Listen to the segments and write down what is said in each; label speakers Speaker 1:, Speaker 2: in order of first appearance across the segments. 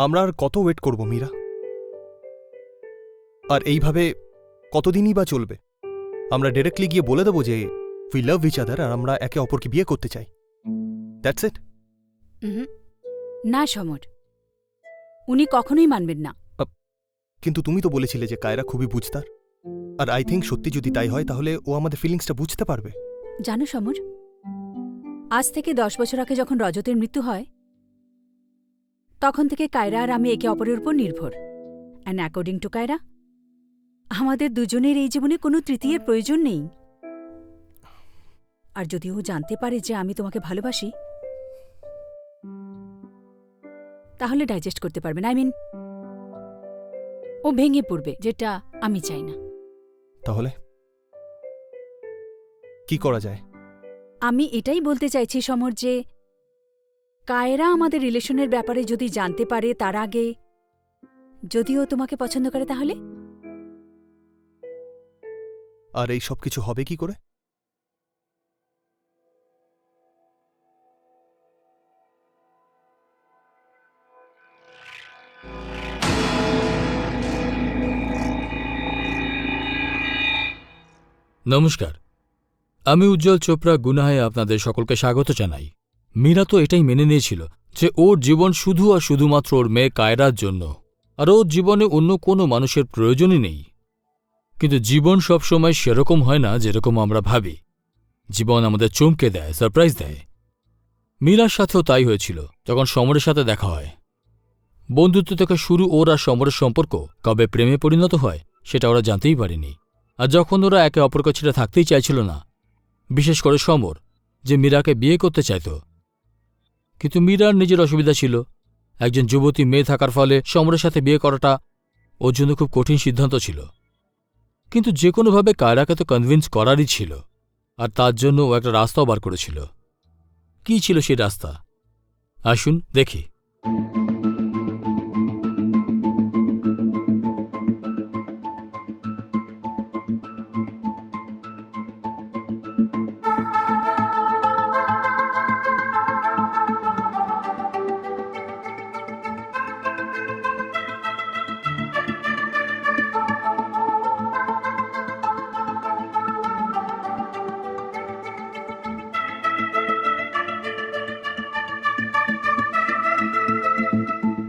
Speaker 1: আমরা আর কত ওয়েট করব মীরা? আর এইভাবে কতদিনই বা চলবে? আমরা ডিরেক্টলি গিয়ে বলে দেবো যে উই লাভ ইচ আদার আর আমরা একে অপরকে বিয়ে করতে চাই। That's it.
Speaker 2: না সমর, উনি কখনোই মানবেন না।
Speaker 1: কিন্তু তুমি তো বলেছিলে যে কায়রা খুবই বুঝতার, আর আই থিঙ্ক সত্যি যদি তাই হয় তাহলে ও আমাদের ফিলিংসটা বুঝতে পারবে।
Speaker 2: জানো সমর, আজ থেকে 10 বছর আগে যখন রজতের মৃত্যু হয় তখন থেকে কায়রা আর আমি একে অপরের উপর নির্ভর। অ্যান্ড অ্যাকর্ডিং টু কায়রা, আমাদের দুজনের এই জীবনে কোনো তৃতীয়ের প্রয়োজন নেই। আর যদি ও জানতে পারে যে আমি তোমাকে ভালোবাসি, তাহলে ডাইজেস্ট করতে পারবে না। ও ভেঙে পড়বে, যেটা আমি চাই না।
Speaker 1: তাহলে কি করা যায়?
Speaker 2: আমি এটাই বলতে চাইছি সমর, যে কায়রা আমাদের রিলেশনের ব্যাপারে যদি জানতে পারে তার আগে, যদি ও তোমাকে পছন্দ করে, তাহলে
Speaker 1: আর এই সব কিছু হবে কি করে?
Speaker 3: নমস্কার, আমি উজ্জ্বল চোপড়া গুনাহে আপনাদের সকলকে স্বাগত জানাই। মীরা তো এটাই মেনে নিয়েছিল যে ওর জীবন শুধু আর শুধুমাত্র ওর মেয়ে কায়রার জন্য, আর ওর জীবনে অন্য কোনো মানুষের প্রয়োজনই নেই। কিন্তু জীবন সবসময় সেরকম হয় না যেরকম আমরা ভাবি। জীবন আমাদের চমকে দেয়, সারপ্রাইজ দেয়। মীরার সাথেও তাই হয়েছিল যখন সমরের সাথে দেখা হয়। বন্ধুত্ব থেকে শুরু ওর আর সমরের সম্পর্ক কবে প্রেমে পরিণত হয় সেটা ওরা জানতেই পারেনি। আর যখন ওরা একে অপরকে ছেড়ে থাকতেই চাইছিল না, বিশেষ করে সমর, যে মীরাকে বিয়ে করতে চাইত, কিন্তু মীরার নিজের অসুবিধা ছিল। একজন যুবতী মেয়ে থাকার ফলে সমরের সাথে বিয়ে করাটা ওর জন্য খুব কঠিন সিদ্ধান্ত ছিল। কিন্তু যে কোনোভাবে কায়রাকে তো কনভিন্স করারই ছিল, আর তার জন্য ও একটা রাস্তাও বার করেছিল। কী ছিল সেই রাস্তা? আসুন দেখি।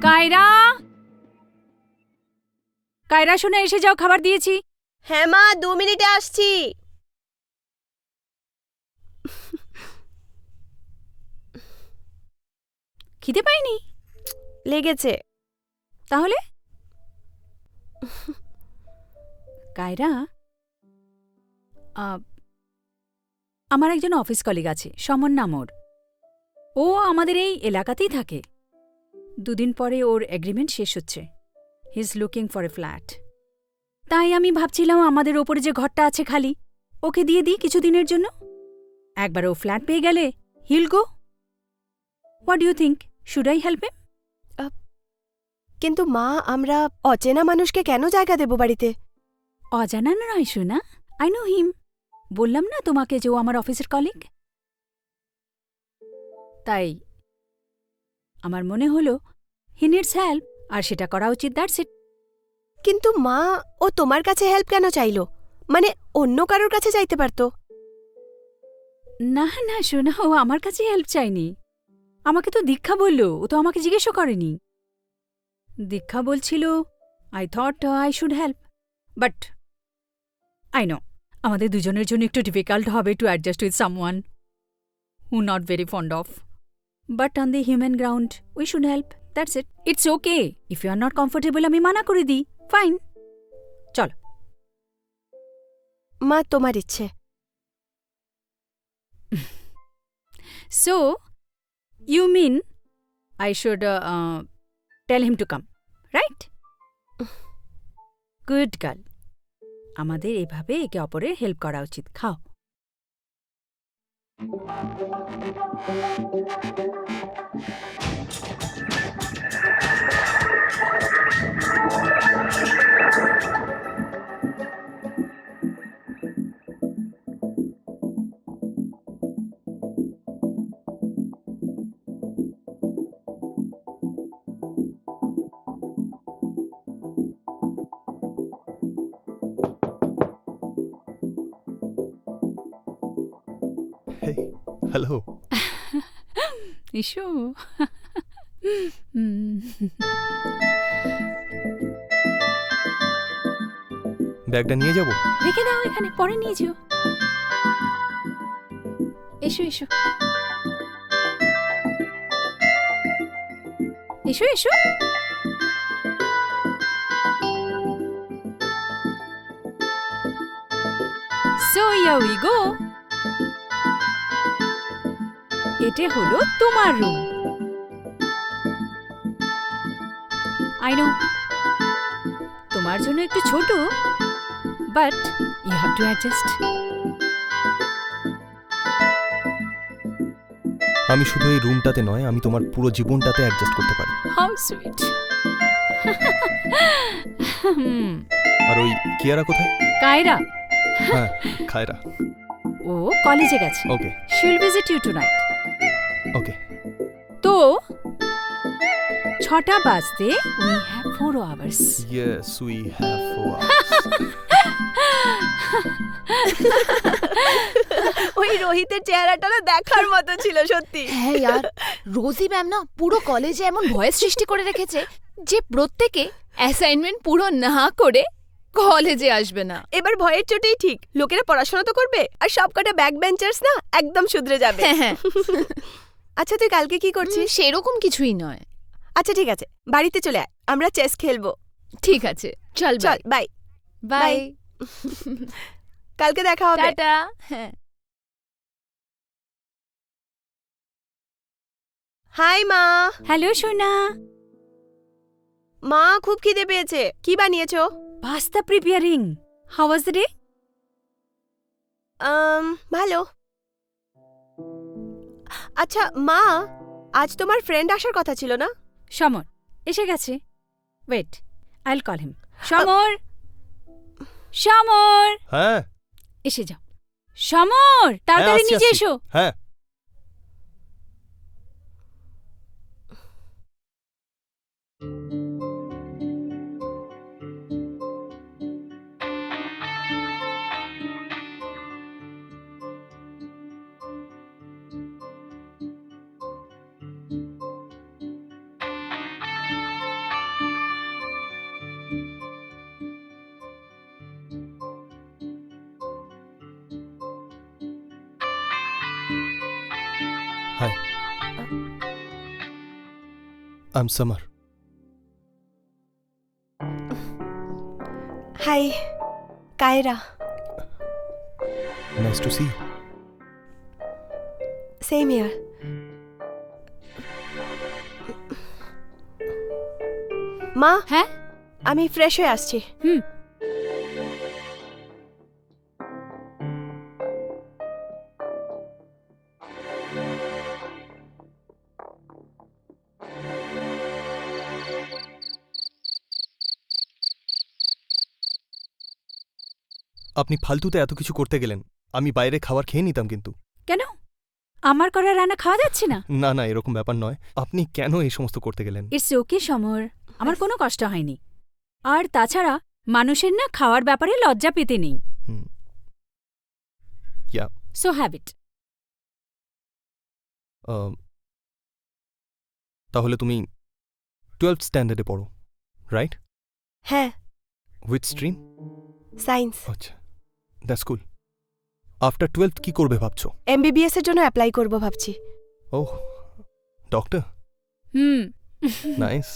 Speaker 2: কায়রা, কায়রা শোনা, এসে যাও, খাবার দিয়েছি।
Speaker 4: হ্যাঁ মা, 2 মিনিটে আসছি।
Speaker 2: খিদে পাইনি?
Speaker 4: লেগেছে।
Speaker 2: তাহলে কায়রা, আমার একজন অফিস কলিগ আছে, সমর নাম ওর। ও আমাদের এই এলাকাতেই থাকে। 2 দিন পরে ওর এগ্রিমেন্ট শেষ হচ্ছে। He is looking for a flat. তাই আমি ভাবছিলাম আমাদের ওপরে যে ঘরটা আছে খালি, ওকে দিয়ে দিই কিছুদিনের জন্য। একবার ও ফ্ল্যাট পেয়ে গেলে হিল গো। What do you think? Should I help him?
Speaker 4: কিন্তু মা, আমরা অচেনা মানুষকে কেন জায়গা দেব বাড়িতে?
Speaker 2: অজানা নয় শোনা, আই নো হিম। বললাম না তোমাকে যে ও আমার অফিসের কলিগ। তাই আমার মনে হলো হি নিডস হেল্প, আর সেটা করা উচিত। That's it.
Speaker 4: কিন্তু মা, ও তোমার কাছে হেল্প কেন চাইলো? মানে অন্য কারোর কাছে চাইতে পারতো।
Speaker 2: না না শোনা, ও আমার কাছে হেল্প চাইনি। আমাকে তো দীক্ষা বলল, ও তো আমাকে জিজ্ঞেসও করেনি। দীক্ষা বলছিল, I thought I should help, but I know আমাদের দুজনের জন্য একটু ডিফিকাল্ট হবে to adjust with someone who not very fond of. But on the human ground we should help. That's it. It's okay if you are not comfortable, আমি মানা করে দিই। Fine, চলো।
Speaker 4: মা, তোমার ইচ্ছে।
Speaker 2: So, you mean I should tell him to come, right? Good girl. আমাদের এভাবে একে অপরের হেল্প করা উচিত। খাও।
Speaker 1: হ্যালো।
Speaker 2: এসো। হুম।
Speaker 1: ব্যাগটা নিয়ে যাব?
Speaker 2: রেখে দাও এখানে, পরে নিয়ে যেও। এসো এসো এসো এসো। So here we go. এটা হলো তোমার রুম। আই নো তোমার জন্য একটু ছোট, but you have to adjust.
Speaker 1: আমি শুধু এই রুমটাতে নয়, আমি তোমার পুরো জীবনটাতে অ্যাডজাস্ট করতে পারি।
Speaker 2: How sweet.
Speaker 1: আর ওই কিয়ারা কোথায়?
Speaker 2: কায়রা,
Speaker 1: হ্যাঁ, খায়রা।
Speaker 2: ও কলেজে গেছে।
Speaker 1: Okay
Speaker 2: she will visit you tonight.
Speaker 1: Okay.
Speaker 2: তো 6টা বাজতে we have 4 hours.
Speaker 1: Yes we have 4
Speaker 4: ওই রোহিতের চেহারাটা না দেখার মতো ছিল সত্যি।
Speaker 5: হ্যাঁ यार, রোজি ম্যাম না পুরো কলেজে এমন ভয় সৃষ্টি করে রেখেছে যে প্রত্যেকে অ্যাসাইনমেন্ট পুরো না করে কলেজে আসবে না।
Speaker 4: এবার ভয়ের চোটেই ঠিক, লোকেরা পড়াশোনা তো করবে আর সবকটা ব্যাক বেঞ্চার্স না একদম শুধরে যাবে।
Speaker 5: হ্যাঁ হ্যাঁ,
Speaker 4: আচ্ছা তুই কালকে কি করছিস?
Speaker 5: সেরকম কিছুই নয়।
Speaker 4: আচ্ছা ঠিক আছে, বাড়িতে চলে আয়, আমরা চেস খেলবো।
Speaker 5: ঠিক আছে, চল
Speaker 4: চল বাই।
Speaker 5: বাই।
Speaker 4: কালকে দেখা হবে।
Speaker 5: টাটা। হ্যাঁ।
Speaker 4: হাই মা।
Speaker 2: হ্যালো সোনা।
Speaker 4: মা খুব খিদে পেয়েছে, কি বানিয়েছো?
Speaker 2: Pasta preparing. How was the day?
Speaker 4: ভালো। আচ্ছা মা, আজ তোমার ফ্রেন্ড আসার কথা ছিল না?
Speaker 2: সমর এসে গেছে। Wait, I will call him. Samar, Samar
Speaker 1: হ্যাঁ
Speaker 2: এসে যাও। সমর তাড়াতাড়ি
Speaker 1: আসছি,
Speaker 2: নিচে
Speaker 1: আসছি।
Speaker 2: এসো।
Speaker 1: হ্যাঁ hi, I am Samar.
Speaker 4: Hi Kaira.
Speaker 1: Nice to see you.
Speaker 4: Same here. মা
Speaker 2: হ্যাঁ
Speaker 4: আমি ফ্রেশ হয়ে আসছি।
Speaker 2: হুম।
Speaker 1: আপনি ফালতুতে এত কিছু করতে গেলেন, আমি বাইরে খাবার খেয়ে নিতাম কিন্তু।
Speaker 2: কেন আমার করা রান্না খাওয়া যাচ্ছে না?
Speaker 1: না না, এরকম ব্যাপার নয়। আপনি কেন এই সমস্ত করতে গেলেন?
Speaker 2: ইটস ওকে সমর, আমার কোনো কষ্ট হয়নি। আর তাছাড়া মানুষের না খাওয়ার ব্যাপারে লজ্জা পেতে নেই।
Speaker 1: হুম। ইয়া।
Speaker 2: So habit.
Speaker 1: তাহলে তুমি 12th স্ট্যান্ডার্ডে পড়ো, রাইট?
Speaker 4: হ্যাঁ,
Speaker 1: উইথ স্ট্রিম?
Speaker 4: সায়েন্স।
Speaker 1: আচ্ছা, দ্যাটস কুল। আফটার 12th কি করবে ভাবছো?
Speaker 4: এমবিবিএস এর জন্য অ্যাপ্লাই করব ভাবছি।
Speaker 1: ওহ, ডক্টর,
Speaker 2: হুম।
Speaker 1: নাইস।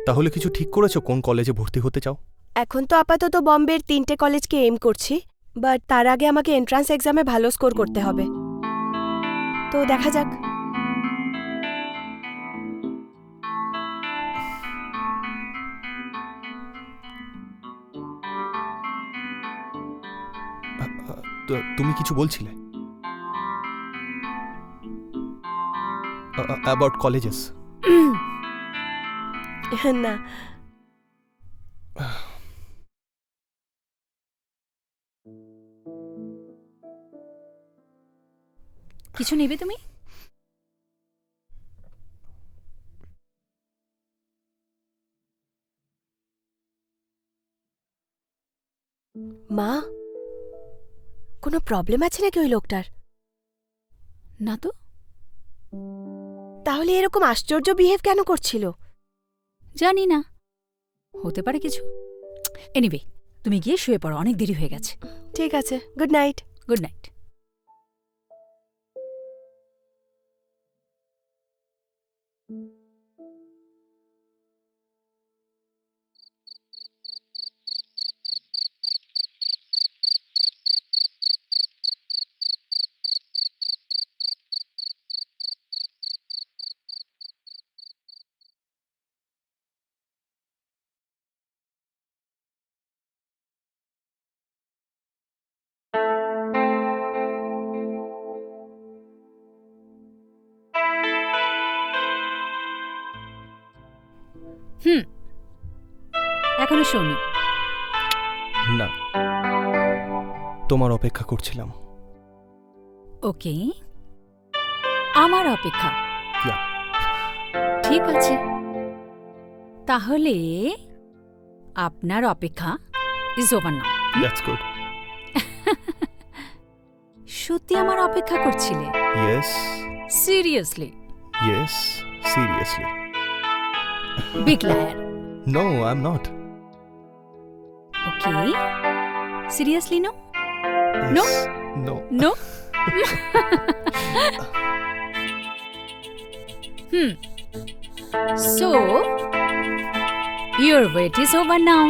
Speaker 1: তাহলে কিছু ঠিক করেছো কোন কলেজে ভর্তি হতে চাও?
Speaker 4: এখন তো আপাতত বম্বের 3টে কলেজকে এম করছি, বাট তার আগে আমাকে এন্ট্রান্স এক্সামে ভালো স্কোর করতে হবে। তো দেখা যাক।
Speaker 1: তুমি কিছু বলছিলে অ্যাবাউট কলেজেস?
Speaker 4: না,
Speaker 2: কিছু নেবে তুমি?
Speaker 4: মা কোনো প্রবলেম আছে নাকি ওই লোকটার?
Speaker 2: না তো।
Speaker 4: তাহলে এরকম আশ্চর্য বিহেভ কেন করছিল?
Speaker 2: জানি না, হতে পারে কিছু। এনিওয়ে, তুমি গিয়ে শুয়ে পড়ো, অনেক দেরি হয়ে গেছে।
Speaker 4: ঠিক আছে, গুড নাইট।
Speaker 2: Good night. এখনো শোনি।
Speaker 1: না, তোমার অপেক্ষা করছিলাম।
Speaker 2: ওকে, আমার অপেক্ষা।
Speaker 1: Yeah.
Speaker 2: ঠিক আছে, তাহলে আপনার অপেক্ষা is over now.
Speaker 1: That's good.
Speaker 2: সত্যি আমার অপেক্ষা করছিলে?
Speaker 1: Yes,
Speaker 2: seriously?
Speaker 1: Yes, seriously.
Speaker 2: Big liar.
Speaker 1: No, I am not.
Speaker 2: Okay, seriously no? No?
Speaker 1: No.
Speaker 2: No? So, your wait is over now.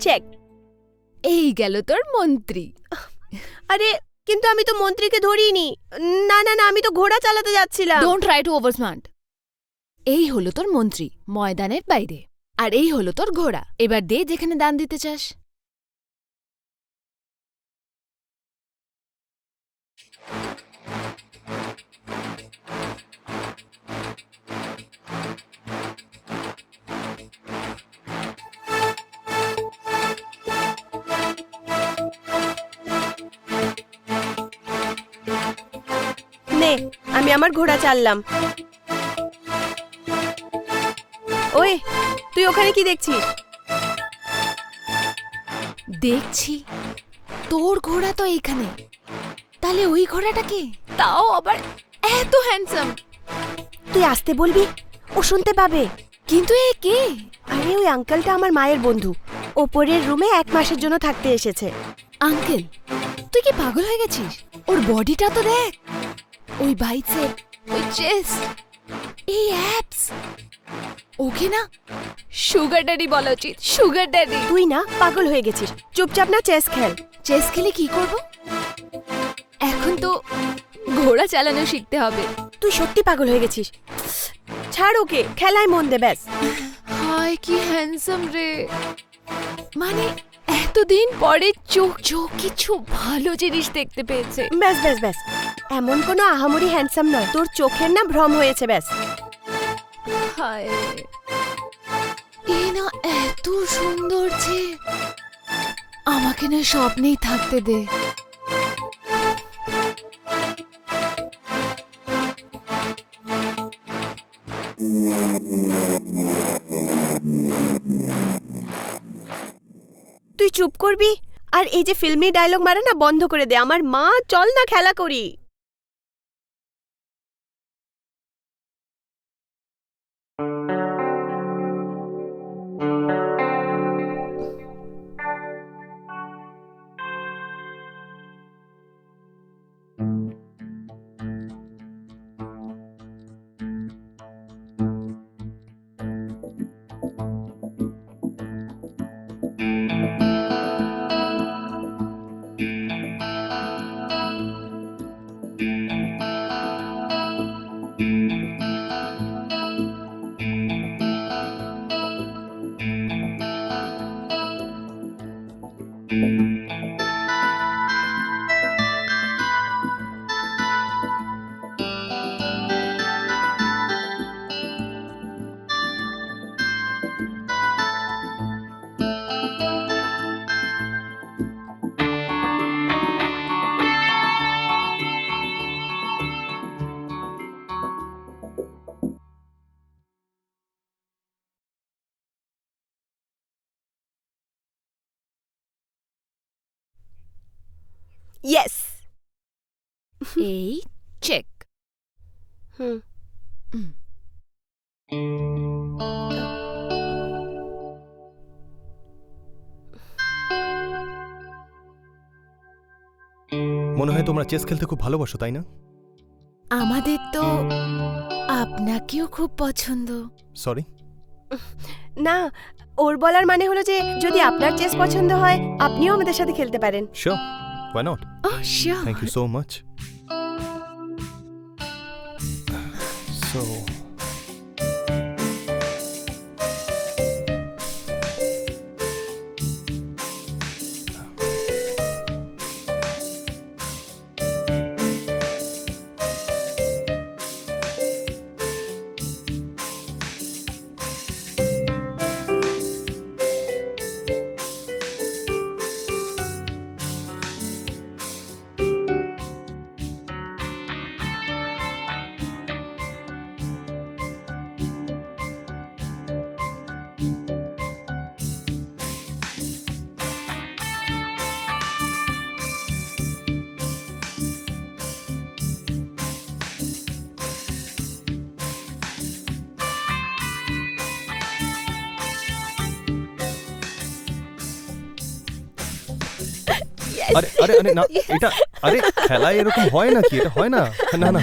Speaker 4: Check.
Speaker 5: এই গেল তোর মন্ত্রী।
Speaker 4: আরে কিন্তু আমি তো মন্ত্রীকে ধরিনি। না না না, আমি তো ঘোড়া চালাতে যাচ্ছিলাম।
Speaker 5: Don't try to over smart. এই হলো তোর মন্ত্রী ময়দানের বাইরে, আর এই হলো তোর ঘোড়া। এবার দে যেখানে দান দিতে চাস।
Speaker 4: নে, আমি আমার ঘোড়া চাললাম। ওই, তুই ওখানে কি দেখছিস?
Speaker 5: দেখছি তোর ঘোড়া তো এইখানে, তাহলে ওই ঘোড়াটাকে, তাও আবার এত হ্যান্ডসাম।
Speaker 4: তুই আসতে বলবি, ও শুনতে পাবে।
Speaker 5: কিন্তু এ কে?
Speaker 4: আরে ওই আঙ্কেলটা আমার মায়ের বন্ধু, ওপরের রুমে 1 মাসের জন্য থাকতে এসেছে।
Speaker 5: আঙ্কেল? তুই কি পাগল হয়ে গেছিস? ওর বডিটা তো দেখ, ওই বাইসেপ, ওই চেস্ট, এই অ্যাপস। ওকে না সুগার ড্যাডি বলা উচিত, সুগার ড্যাডি।
Speaker 4: তুই না পাগল হয়ে গেছিস, চুপচাপ না চেস খেল।
Speaker 5: চেস খেলে কি করব? এখন তো ঘোড়া চালানো শিখতে হবে।
Speaker 4: তুই সত্যি পাগল হয়ে গেছিস। ছাড় ওকে, খেলায় মন দে ব্যাস।
Speaker 5: হায় কি হ্যান্ডসাম রে, মানে এতদিন পরে চোখ চোখ কিছু ভালো জিনিস দেখতে পেয়েছে।
Speaker 4: ব্যাস ব্যাস ব্যাস, এমন কোনো আহামরি হ্যান্ডসাম নয়, তোর চোখের না ভ্রম হয়েছে ব্যাস।
Speaker 5: হায়, এ না এত সুন্দর যে, আমাকে না স্বপ্নেই থাকতে দে।
Speaker 4: তুই চুপ করবি, আর এই যে ফিল্মি ডায়লগ মারা না বন্ধ করে দে। আমার মা, চল না খেলা করি। ইয়েস।
Speaker 5: এই চেক।
Speaker 4: হুম।
Speaker 1: মনে হয় তোমরা চেস খেলতে খুব ভালোবাসো, তাই না?
Speaker 5: আমাদের তো আপনাকেও খুব পছন্দ।
Speaker 1: সরি।
Speaker 4: না, ওর বলার মানে হলো যে যদি আপনার চেস পছন্দ হয় আপনিও আমাদের সাথে খেলতে পারেন।
Speaker 1: Sure, why not.
Speaker 5: ও sure.
Speaker 1: Thank you so much. So আরে আরে আরে না, এটা আরে খেলায় এরকম হয় নাকি? এটা হয় না। না না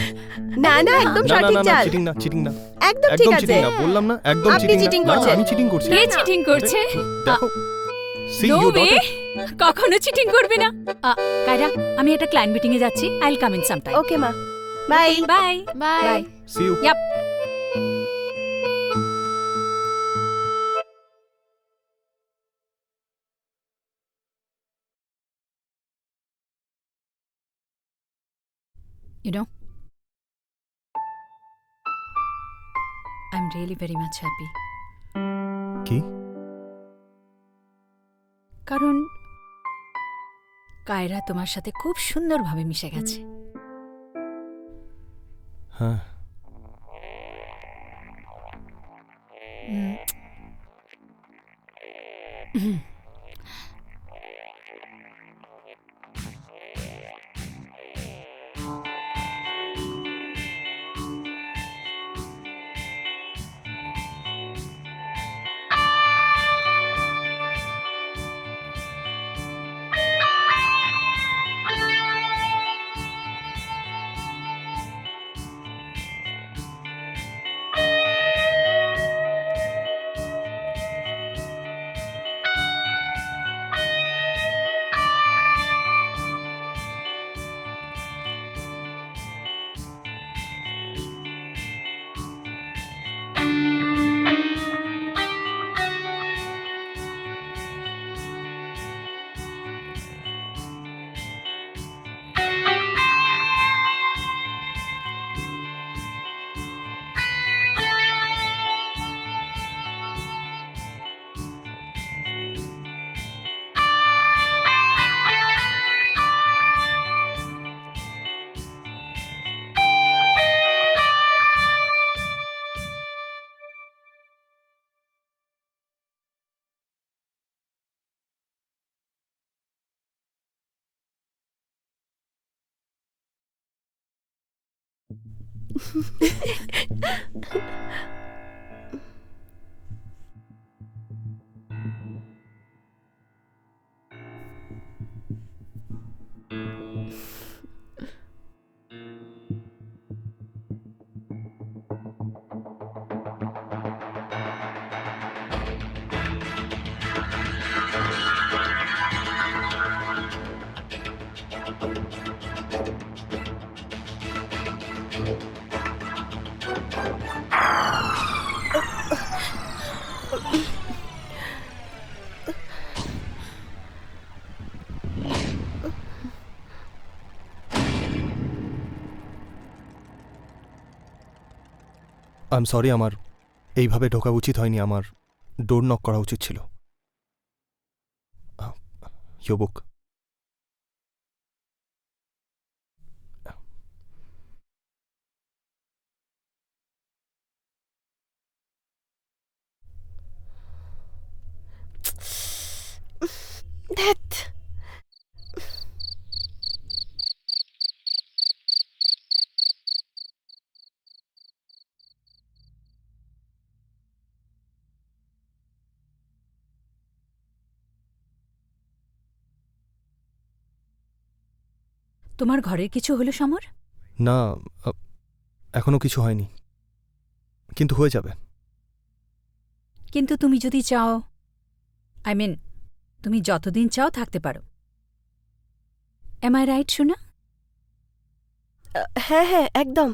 Speaker 4: না না, একদম
Speaker 1: না না
Speaker 4: সঠিক
Speaker 1: না
Speaker 4: চাল।
Speaker 1: চিটিং না, চিটিং না,
Speaker 4: একদম ঠিক
Speaker 1: একদম
Speaker 4: আছে।
Speaker 1: চিটিং না, বললাম না একদম
Speaker 4: আপনি
Speaker 1: চিটিং
Speaker 4: cheating
Speaker 1: না। না,
Speaker 4: করছেন।
Speaker 1: আমি চিটিং করছি।
Speaker 2: কে চিটিং করছে?
Speaker 1: দেখো, see
Speaker 2: no
Speaker 1: you
Speaker 2: way,
Speaker 1: dot.
Speaker 2: কখনো চিটিং করবে না। কায়রা, আমি একটা ক্লায়েন্ট মিটিং এ যাচ্ছি। I will come in some time.
Speaker 4: Okay মা, bye.
Speaker 2: Bye
Speaker 5: bye.
Speaker 2: Bye.
Speaker 1: See you.
Speaker 2: Yup. You know, I'm really very much happy.
Speaker 1: কি?
Speaker 2: কারণ কায়রা তোমার সাথে খুব সুন্দরভাবে মিশে গেছে।
Speaker 1: হ্যাঁ, আই এম সরি। আমার এইভাবে ঢোকা উচিত হয়নি, আমার ডোর নক করা উচিত ছিল। Your book.
Speaker 4: ধ্যাৎ।
Speaker 2: তোমার ঘরের কিছু হলো সমর?
Speaker 1: না, এখনো কিছু হয়নি, কিন্তু হয়ে যাবে।
Speaker 2: কিন্তু তুমি যদি চাও, তুমি যতদিন চাও থাকতে পারো। এম আই রাইট শোনা?
Speaker 4: হ্যাঁ হ্যাঁ, একদম।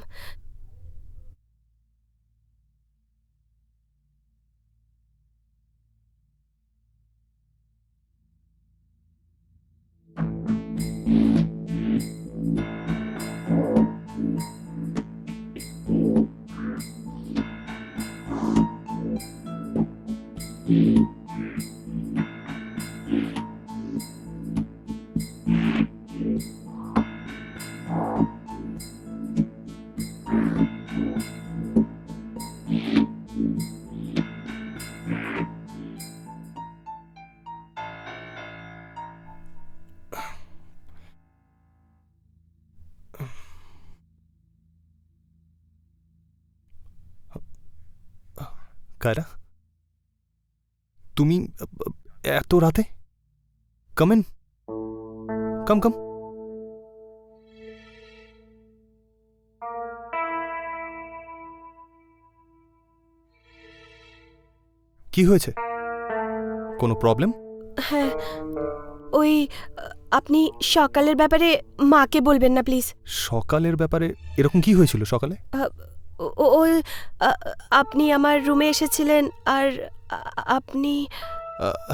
Speaker 1: কায়রা, তুমি এত রাতে? কাম ইন, কাম কাম। কি হয়েছে? কোনো প্রবলেম?
Speaker 4: হ্যাঁ, ওই আপনি সকালের ব্যাপারে মাকে বলবেন না প্লিজ।
Speaker 1: সকালের ব্যাপারে? এরকম কি হয়েছিল সকালে?
Speaker 4: ওই আপনি আমার রুমে এসেছিলেন আর আপনি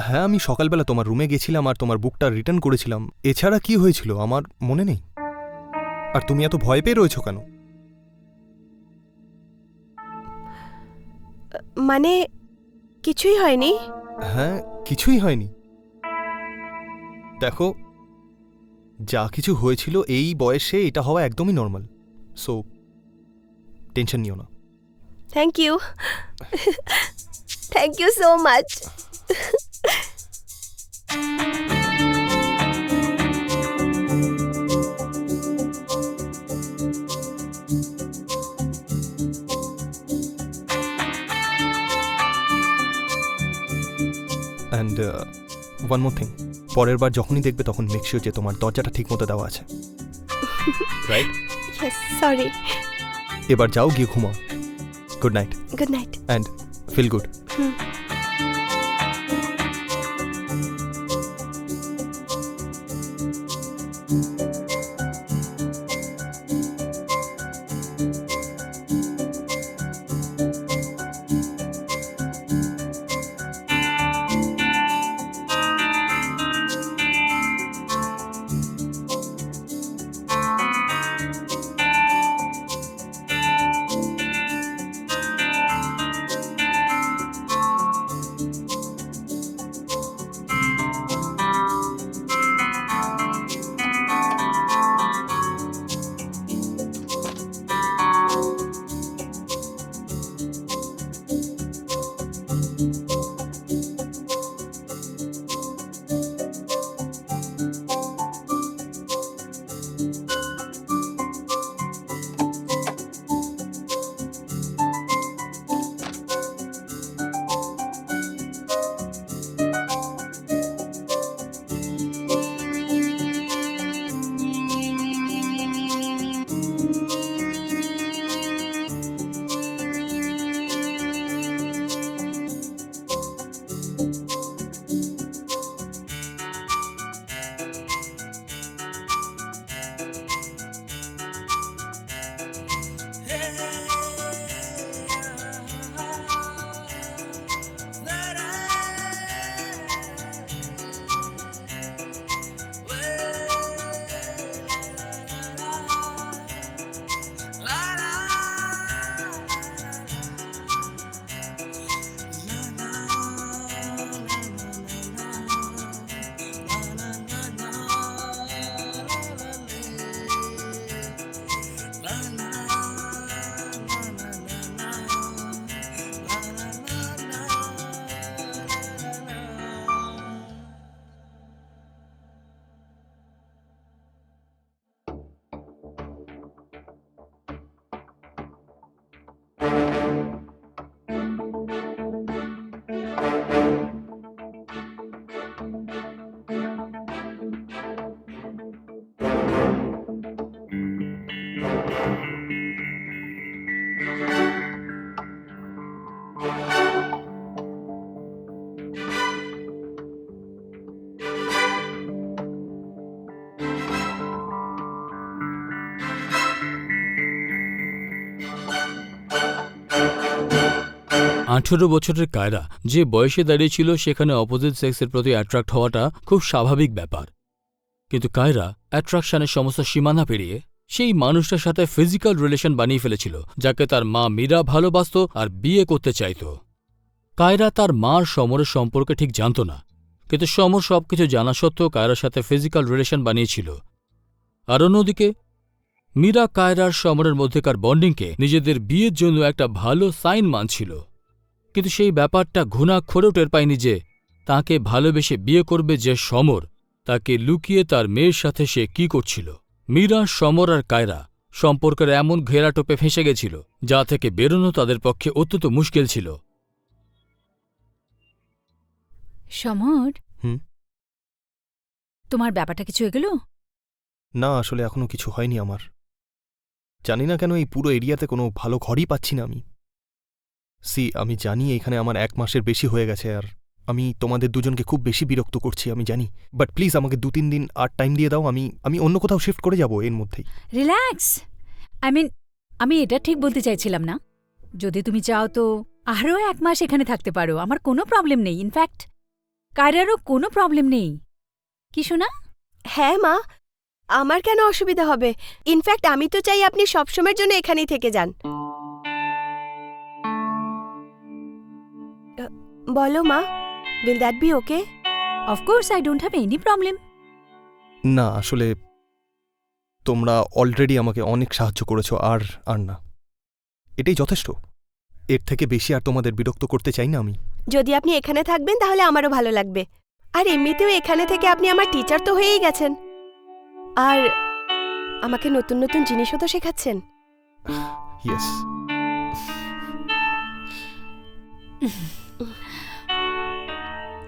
Speaker 1: হ্যাঁ, আমি সকালবেলা তোমার রুমে গেছিলাম আর তোমার বুকটা রিটার্ন করেছিলাম। এছাড়া কি হয়েছিল আমার মনে নেই। আর তুমি এত ভয় পেয়ে রয়েছো কেন?
Speaker 4: মানে কিছুই হয়নি।
Speaker 1: হ্যাঁ, কিছুই হয়নি। দেখো, যা কিছু হয়েছিল এই বয়সে এটা হওয়া একদমই নর্মাল। সো টেনশন নিও না।
Speaker 4: Thank you, thank you so much.
Speaker 1: And one more thing, পরের বার যখনই দেখবে তখন মেক শিওর যে তোমার দরজাটা ঠিক মতো দেওয়া আছে, রাইট?
Speaker 4: Yes, sorry.
Speaker 1: এবার যাও, গিয়ে ঘুমাও। Good night
Speaker 4: good night.
Speaker 1: And feel good.
Speaker 3: 18 বছরের কায়রা যে বয়সে দাঁড়িয়েছিল সেখানে অপোজিট সেক্সের প্রতি অ্যাট্রাক্ট হওয়াটা খুব স্বাভাবিক ব্যাপার, কিন্তু কায়রা অ্যাট্রাকশনের সমস্ত সীমানা পেরিয়ে সেই মানুষটার সাথে ফিজিক্যাল রিলেশন বানিয়ে ফেলেছিল যাকে তার মা মীরা ভালোবাসত আর বিয়ে করতে চাইত। কায়রা তার মার সমরের সম্পর্কে ঠিক জানত না, কিন্তু সমর সবকিছু জানা সত্ত্বেও কায়রার সাথে ফিজিক্যাল রিলেশন বানিয়েছিল। আর অন্যদিকে মীরা কায়রার সমরের মধ্যেকার বন্ডিংকে নিজেদের বিয়ের জন্য একটা ভালো সাইন মানছিল, কিন্তু সেই ব্যাপারটা ঘুণাক্ষরেও টের পায়নি যে তাকে ভালোবেসে বিয়ে করবে যে সমর, তাকে লুকিয়ে তার মেয়ের সাথে সে কি করছিল। মীরা, সমর আর কায়রা সম্পর্কের এমন ঘেরাটোপে ফেঁসে গেছিল যা থেকে বেরোনো তাদের পক্ষে অত্যন্ত মুশকিল ছিল।
Speaker 2: সমর,
Speaker 1: হুম?
Speaker 2: তোমার ব্যাপারটা কিছু এগোলো?
Speaker 1: না, আসলে এখনো কিছু হয়নি আমার। জানি না কেন এই পুরো এরিয়াতে কোনো ভালো ঘরই পাচ্ছি না আমি। আমি জানি এখানে আমার 1 মাসের বেশি হয়ে গেছে আর আমি তোমাদের দুজনকে খুব বেশি বিরক্ত করছি, আমি জানি। বাট প্লিজ আমাকে 2-3 দিন আর টাইম দিয়ে দাও, আমি অন্য কোথাও শিফট করে যাব এর মধ্যেই।
Speaker 2: রিল্যাক্স। আমি এটা ঠিক বলতে চাইছিলাম না। যদি তুমি চাও তো আরও 1 মাস এখানে থাকতে পারো, আমার কোনো প্রবলেম নেই। ইনফ্যাক্ট কায়রারও কোনো প্রবলেম নেই। কি শোনা?
Speaker 4: হ্যাঁ মা, আমার কেন অসুবিধা হবে? ইনফ্যাক্ট আমি তো চাই আপনি সবসময়ের জন্য এখানেই থেকে যান। বলো মা, will that be okay?
Speaker 2: Of course, I don't have any problem.
Speaker 1: না, আসলে তোমরা অলরেডি আমাকে অনেক সাহায্য করেছো, আর না, এটাই যথেষ্ট। এর থেকে বেশি আর তোমাদের বিরক্ত করতে চাই না আমি।
Speaker 4: যদি আপনি এখানে থাকবেন তাহলে আমারও ভালো লাগবে। আর এমনিতেও এখানে থেকে আপনি আমার টিচার তো হয়েই গেছেন, আর আমাকে নতুন নতুন জিনিসও তো শেখাচ্ছেন।
Speaker 1: ইয়েস।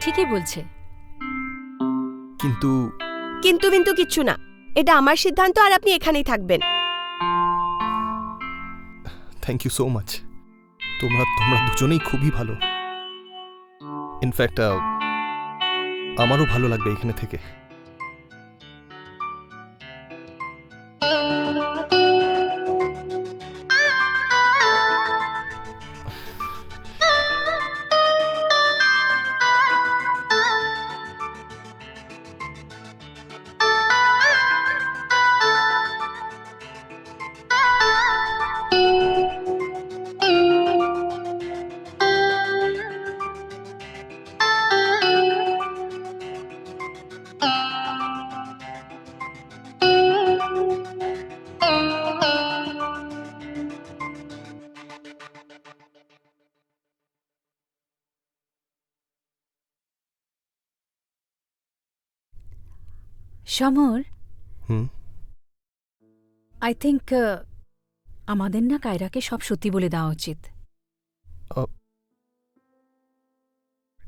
Speaker 2: ঠিকই বলছে।
Speaker 1: কিন্তু
Speaker 4: কিন্তু কিচ্ছু না, এটা আমার সিদ্ধান্ত আর আপনি এখানেই থাকবেন।
Speaker 1: Thank you so much. তোমরা দুজনেই খুবই ভালো। ইনফ্যাক্ট আমারও ভালো লাগবে এখানে থেকে।
Speaker 2: সমর,
Speaker 1: হুম?
Speaker 2: আই থিঙ্ক আমাদের না কায়রাকে সব সত্যি বলে দেওয়া উচিত।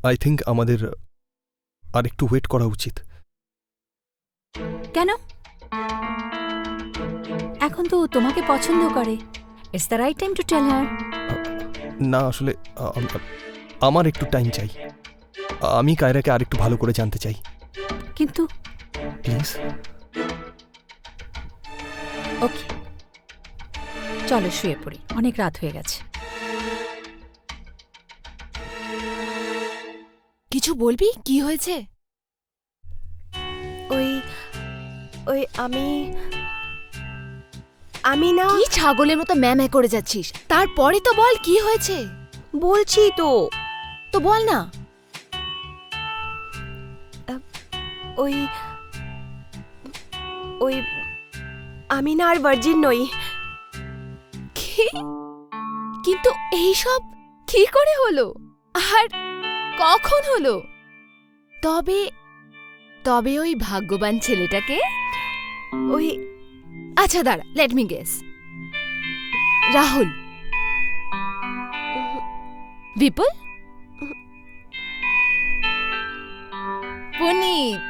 Speaker 1: আই থিঙ্ক আমাদের আর একটু ওয়েট করা উচিত।
Speaker 2: কেন? এখন তো ও তোমাকে পছন্দ করে। It's the right time to tell her.
Speaker 1: না, আসলে আমার একটু টাইম চাই। আমি কায়রাকে আর একটু ভালো করে জানতে চাই।
Speaker 2: কিন্তু
Speaker 1: প্লিজ।
Speaker 2: ওকে, চলো শুয়ে পড়ি, অনেক রাত হয়ে গেছে।
Speaker 5: কিছু বলবি? কি হয়েছে?
Speaker 4: ওই আমি না।
Speaker 5: কি ছাগলের মতো ম্যামে করে যাচ্ছিস? তারপরে তো বল কি হয়েছে।
Speaker 4: বলছি তো
Speaker 5: বল না।
Speaker 4: ওই আমি না আর ভার্জিন নই।
Speaker 5: কি? কিন্তু এইসব কি করে হলো আর কখন হলো? তবে ওই ভাগ্যবান ছেলেটাকে। আচ্ছা দাঁড়া, লেট মি গেস। রাহুল? বিপুল? পুনিত?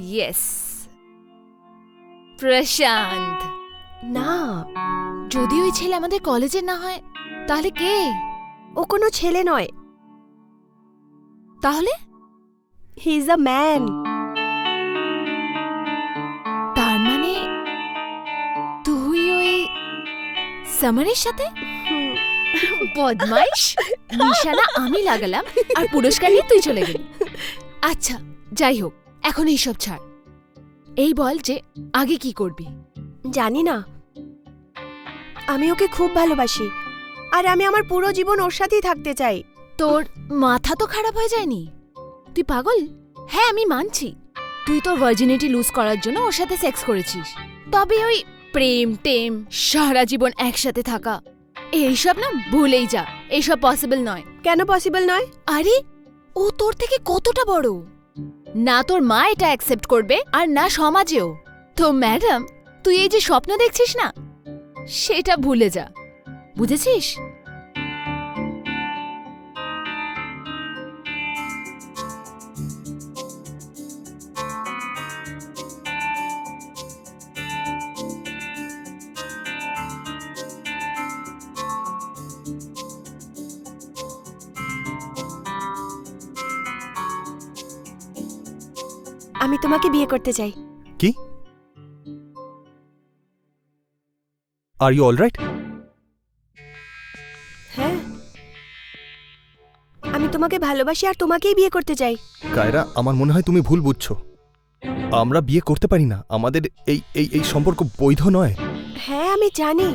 Speaker 5: ইয়েস, প্রশান্ত।
Speaker 4: না,
Speaker 5: যদি ওই ছেলে আমাদের কলেজের না হয় তাহলে কে?
Speaker 4: ও কোনো ছেলে নয়।
Speaker 5: তাহলে?
Speaker 4: He is a man.
Speaker 5: তার মানে সামারের সাথে? বদমাইশ, নিশানা আমি লাগালাম আর পুরস্কার নিয়ে তুই চলে গেলি। আচ্ছা যাই হোক, এখন এইসব ছাড়। এই বল যে আগে কি করবি?
Speaker 4: জানি না, আমি ওকে খুব ভালোবাসি আর আমি আমার পুরো জীবন ওর সাথেই থাকতে চাই।
Speaker 5: তোর মাথা তো খারাপ হয়ে যায়নি? তুই পাগল? হ্যাঁ আমি মানছি, তুই তোর ভার্জিনিটি লুজ করার জন্য ওর সাথে সেক্স করেছিস, তবে ওই প্রেম টেম সারা জীবন একসাথে থাকা এইসব না ভুলেই যা, এইসব পসিবল নয়।
Speaker 4: কেন পসিবল নয়?
Speaker 5: আরে ও তোর থেকে কতটা বড়, না তোর মা এটা অ্যাকসেপ্ট করবে আর না সমাজেও। তো ম্যাডাম, তুই এই যে স্বপ্ন দেখছিস না, সেটা ভুলে যা, বুঝেছিস?
Speaker 4: আমি তোমাকে বিয়ে করতে চাই।
Speaker 1: কি? Are you all right?
Speaker 4: হ্যাঁ, আমি তোমাকে ভালোবাসি আর তোমাকেই বিয়ে করতে চাই।
Speaker 1: কায়রা, আমার মনে হয় তুমি ভুল বুঝছো। আমরা বিয়ে করতে পারি না, আমাদের এই এই এই সম্পর্ক বৈধ নয়।
Speaker 4: হ্যাঁ আমি জানি,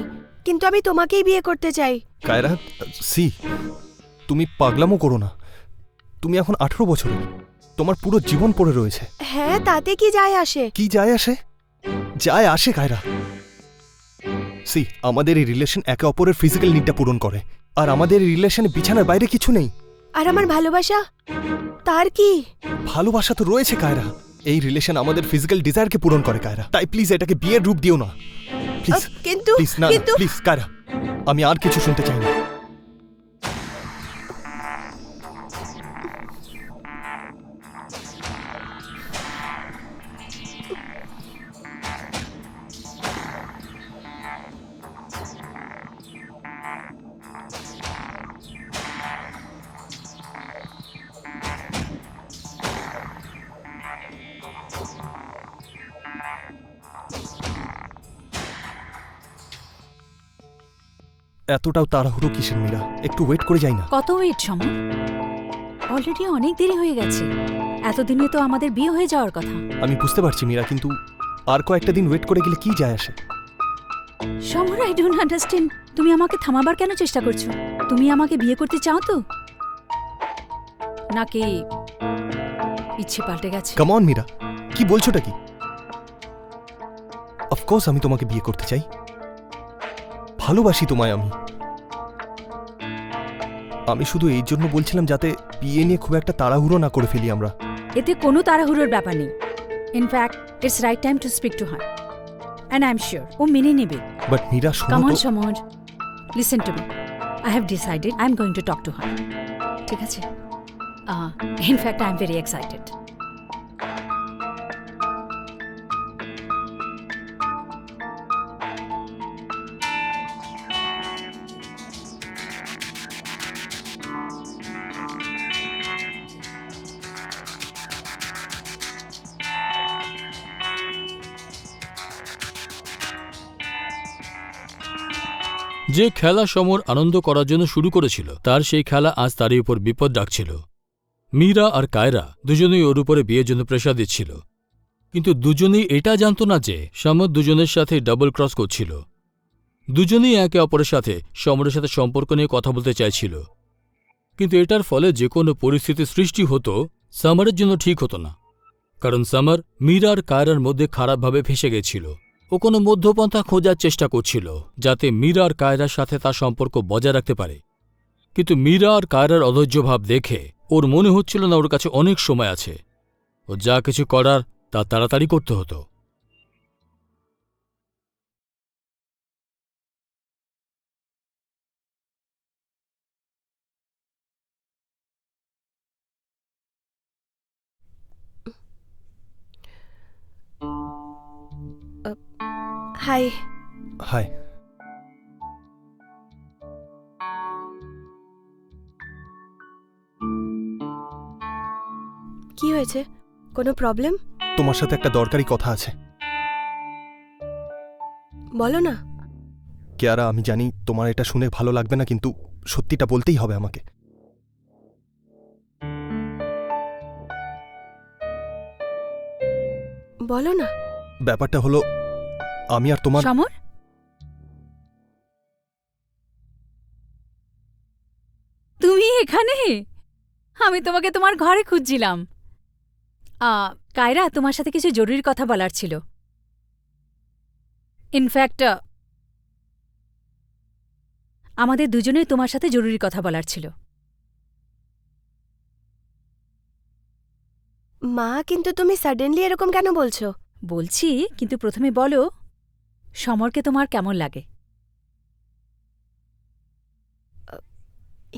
Speaker 4: কিন্তু আমি তোমাকেই বিয়ে করতে চাই।
Speaker 1: কায়রা, সি, তুমি পাগলামো করো না। তুমি এখন 18 বছরের, তোমার পুরো জীবন পড়ে রয়েছে।
Speaker 4: হ্যাঁ, তাতে কি যায় আসে?
Speaker 1: কি যায় আসে? যায় আসে কায়রা। সি, আমাদের এই রিলেশন একে অপরের ফিজিক্যাল নিডটা পূরণ করে, আর আমাদের এই রিলেশনে বিছানার বাইরে কিছু নেই।
Speaker 4: আর আমার ভালোবাসা, তার কি?
Speaker 1: ভালোবাসা তো রয়েছে কায়রা। এই রিলেশন আমাদের ফিজিক্যাল ডিজায়ারকে পূরণ করে কায়রা। তাই প্লিজ এটাকে বিয়ের রূপ দিও না, প্লিজ।
Speaker 4: কিন্তু
Speaker 1: প্লিজ না,
Speaker 4: কিন্তু
Speaker 1: প্লিজ কায়রা, আমি আর কিছু শুনতে চাই না। এতটাও তাড়াহুড়ো কিসের মীরা? একটু ওয়েট করে যাই না?
Speaker 2: কত ওয়েট সমর? অলরেডি অনেক দেরি হয়ে গেছে। এতদিনে তো আমাদের বিয়ে হয়ে যাওয়ার কথা।
Speaker 1: আমি বুঝতে পারছি মীরা, কিন্তু আর কয়েকটা দিন ওয়েট করে গেলে কি যায় আসে?
Speaker 2: সমর, আই ডোন্ট আন্ডারস্ট্যান্ড। তুমি আমাকে থামাবার কেন চেষ্টা করছো? তুমি আমাকে বিয়ে করতে চাও তো, নাকি ইচ্ছে পাল্টে গেছে?
Speaker 1: কাম অন মীরা, কি বলছোটা কি? অফকোর্স আমি তোমাকে বিয়ে করতে চাই, ভালোবাসি তোমায় আমি। আমি শুধু এই জন্য বলছিলাম যাতে বিয়ে নিয়ে খুব একটা তাড়াহুড়ো না করে ফেলি আমরা।
Speaker 2: এতে কোনো তাড়াহুড়োর ব্যাপার নেই। In fact it's right time to speak to her, and I am sure ও মেনে নেবে।
Speaker 1: বাট মীরা শোনো
Speaker 2: কাম অন
Speaker 1: তো।
Speaker 2: Samar, listen to me. I have decided I am going to talk to her. ঠিক আছে? In fact I am very excited.
Speaker 3: যে খেলা সমর আনন্দ করার জন্য শুরু করেছিল, তার সেই খেলা আজ তারই উপর বিপদ ডাকছিল। মীরা আর কায়রা দুজনেই ওর উপরে বিয়ের জন্য প্রেশার দিচ্ছিল, কিন্তু দুজনেই এটা জানত না যে সমর দুজনের সাথে ডাবল ক্রস করছিল। দুজনেই একে অপরের সাথে সমরের সাথে সম্পর্ক নিয়ে কথা বলতে চাইছিল, কিন্তু এটার ফলে যে কোনো পরিস্থিতি সৃষ্টি হতো সমরের জন্য ঠিক হতো না, কারণ সমর মীরা আর কায়রার মধ্যে খারাপভাবে ফেঁসে গেছিল। ও কোনো মধ্যপন্থা খোঁজার চেষ্টা করছিল যাতে মীরা আর কায়রার সাথে তার সম্পর্ক বজায় রাখতে পারে, কিন্তু মীরা আর কায়রার অধৈর্য ভাব দেখে ওর মনে হচ্ছিল না ওর কাছে অনেক সময় আছে। ও যা কিছু করার তা তাড়াতাড়ি করতে হতো।
Speaker 4: হাই।
Speaker 1: হাই।
Speaker 4: কি হয়েছে? কোনো প্রবলেম?
Speaker 1: তোমার সাথে একটা দরকারি কথা আছে।
Speaker 4: বলো না।
Speaker 1: কিয়ারা, আমি জানি তোমার এটা শুনে ভালো লাগবে না, কিন্তু সত্যিটা বলতেই হবে আমাকে।
Speaker 4: বলো না।
Speaker 1: ব্যাপারটা হলো, আমি আর তোমার
Speaker 2: সমর, তুমি এখানে? আমি তোমাকে তোমার ঘরে খুঁজছিলাম। কায়রা, তোমার সাথে কিছু জরুরি কথা বলার ছিল। ইনফ্যাক্ট আমাদের দুজনেই তোমার সাথে জরুরি কথা বলার ছিল।
Speaker 4: মা, কিন্তু তুমি সাডেনলি এরকম কেন বলছো?
Speaker 2: বলছি, কিন্তু প্রথমে বলো, সমরকে তোমার কেমন লাগে?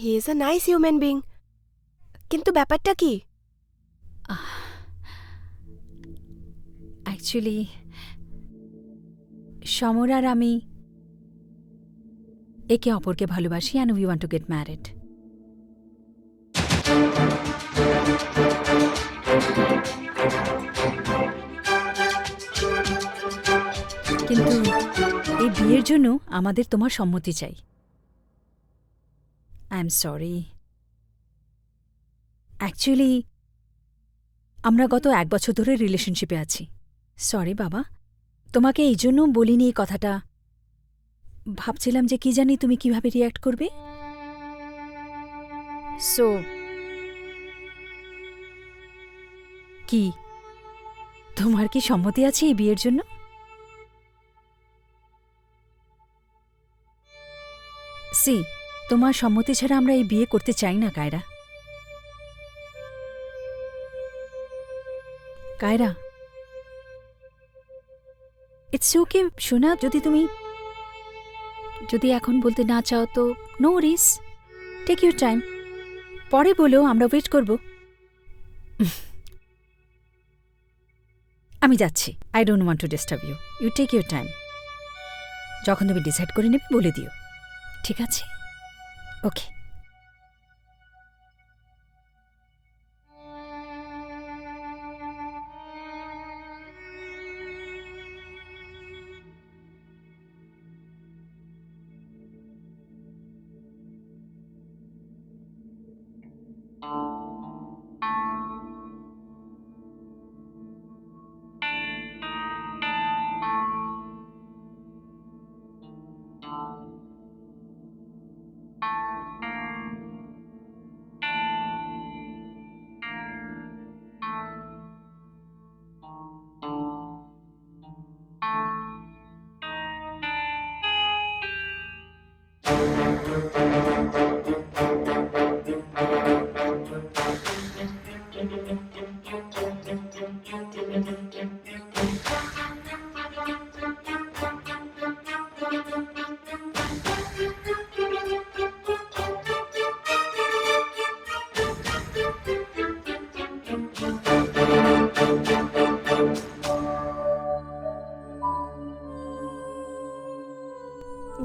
Speaker 4: He is a nice human being, কিন্তু ব্যাপারটা কি?
Speaker 2: অ্যাকচুয়ালি সমর আর আমি একে অপরকে ভালোবাসি, and we want to get married. কিন্তু এই বিয়ের জন্য আমাদের তোমার সম্মতি চাই। I am sorry. অ্যাকচুয়ালি আমরা গত 1 বছর ধরে রিলেশনশিপে আছি। সরি বাবা, তোমাকে এই জন্য বলিনি এই কথাটা। ভাবছিলাম যে কি জানি তুমি কিভাবে রিয়্যাক্ট করবে। সো কি তোমার কি সম্মতি আছে এই বিয়ের জন্য? সি, তোমার সম্মতি ছাড়া আমরা এই বিয়ে করতে চাই না কায়রা। কায়রা, ইটস ওকে শোনা, যদি এখন বলতে না চাও তো no Warsi, take your time. পরে বলো, আমরা ওয়েট করব। আমি যাচ্ছি। I don't want to disturb you. You take your time. যখন তুমি ডিসাইড করে নেবে বলে দিও, ঠিক আছে? ওকে।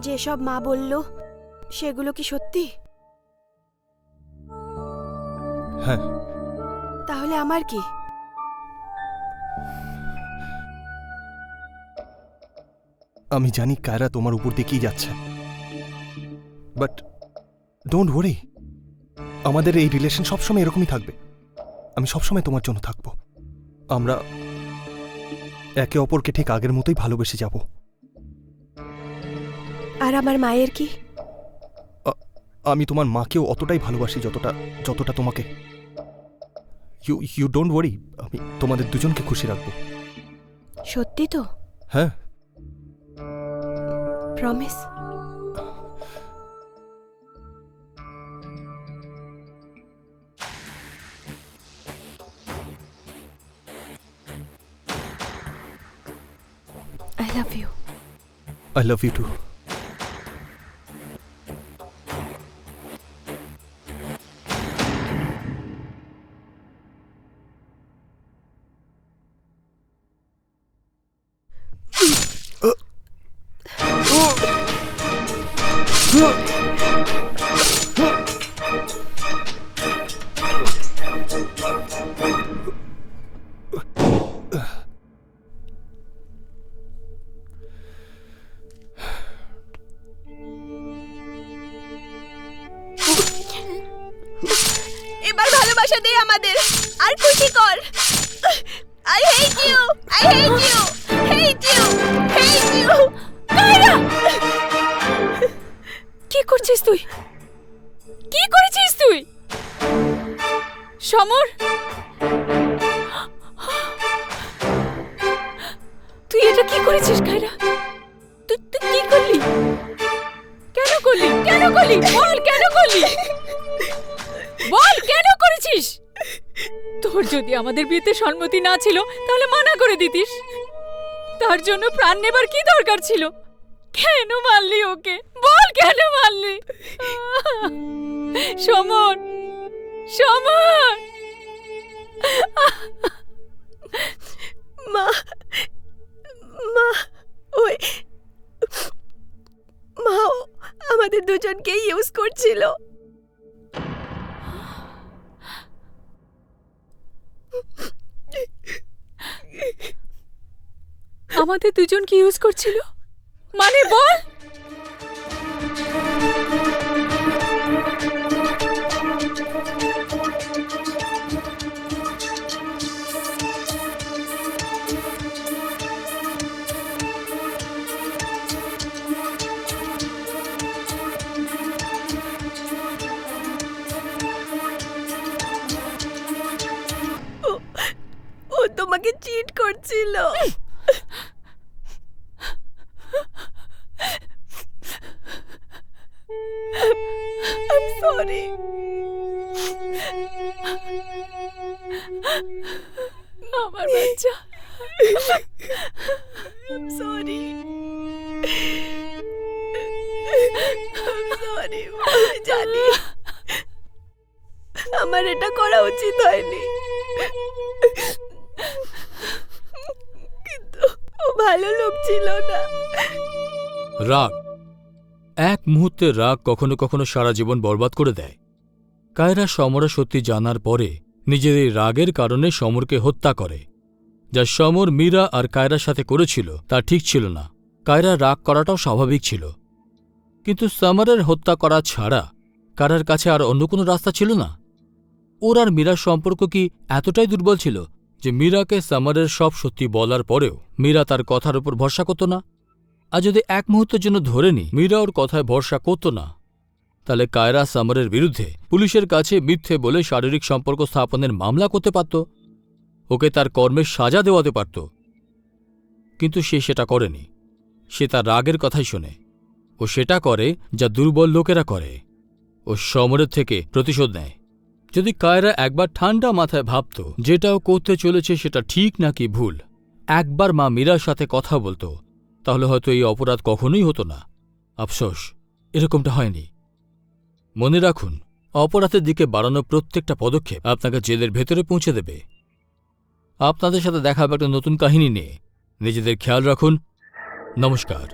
Speaker 4: যেসব মা বলল সেগুলো কি সত্যি?
Speaker 1: হ্যাঁ।
Speaker 4: তাহলে আমার কি?
Speaker 1: আমি জানি কায়রা তোমার উপর দিয়ে কি যাচ্ছে, বাট ডোন্ট ওয়ারি, আমাদের এই রিলেশন সবসময় এরকমই থাকবে। আমি সবসময় তোমার জন্য থাকব। আমরা একে অপরকে ঠিক আগের মতোই ভালোবেসে যাব।
Speaker 4: আর আমার মায়ের কি?
Speaker 1: আমি তোমার মাকেও অতটাই ভালোবাসি যতটা তোমাকে। ইউ ডোন্ট ওয়ারি, আমি তোমাদের দুজনকে খুশি রাখবো।
Speaker 4: সত্যি তো?
Speaker 1: হ্যাঁ।
Speaker 4: Promise? I love you.
Speaker 1: I love you too.
Speaker 2: যদি আমাদের বিয়েতে সম্মতি না ছিল তাহলে মানা করে দিতিস। তার জন্য প্রাণ নেবার কি দরকার ছিল? কেন মারলি ওকে? বল কেন মারলি? সমর, সমর!
Speaker 4: মা মা ওই মা ও আমাদের দুজনকে ইউজ করছিল।
Speaker 2: আমাদের দুজনকে ইউজ করছিল মানে বল?
Speaker 4: ও তোমাকে চিট করছিল। I'm sorry.
Speaker 2: আমার বাচ্চা।
Speaker 4: I'm sorry. I'm sorry. আমি জানি আমার এটা করা উচিত হয়নি, কিন্তু ও ভালো লোক ছিল না।
Speaker 3: রাগ, এক মুহূর্তের রাগ কখনো কখনো সারা জীবন বরবাদ করে দেয়। কায়রা সমরের সত্যি জানার পরে নিজের এই রাগের কারণে সমরকে হত্যা করে। যা সমর মীরা আর কায়রার সাথে করেছিল তা ঠিক ছিল না। কায়রা রাগ করাটাও স্বাভাবিক ছিল, কিন্তু সমরের হত্যা করা ছাড়া কায়রার কাছে আর অন্য কোনো রাস্তা ছিল না। ওর আর মীরার সম্পর্ক কি এতটাই দুর্বল ছিল যে মীরাকে সমরের সব সত্যি বলার পরেও মীরা তার কথার উপর ভরসা করত না? আর যদি এক মুহূর্তের জন্য ধরে নি মীরা ওর কথায় ভরসা করত না, তাহলে কায়রা সমরের বিরুদ্ধে পুলিশের কাছে মিথ্যে বলে শারীরিক সম্পর্ক স্থাপনের মামলা করতে পারত, ওকে তার কর্মের সাজা দেওয়াতে পারত। কিন্তু সে সেটা করেনি। সে তার রাগের কথাই শোনে। ও সেটা করে যা দুর্বল লোকেরা করে। ও সমরের থেকে প্রতিশোধ নেয়। যদি কায়রা একবার ঠান্ডা মাথায় ভাবত যেটাও করতে চলেছে সেটা ঠিক নাকি ভুল, একবার মা মীরার সাথে কথা বলতো, তাহলে হয়তো এই অপরাধ কখনোই হতো না। আফসোস, এরকমটা হয়নি। মনে রাখুন, অপরাধের দিকে বাড়ানো প্রত্যেকটা পদক্ষেপ আপনাকে জেলের ভেতরে পৌঁছে দেবে। আপনাদের সাথে দেখা হবে একটা নতুন কাহিনী নিয়ে। নিজেদের খেয়াল রাখুন। নমস্কার।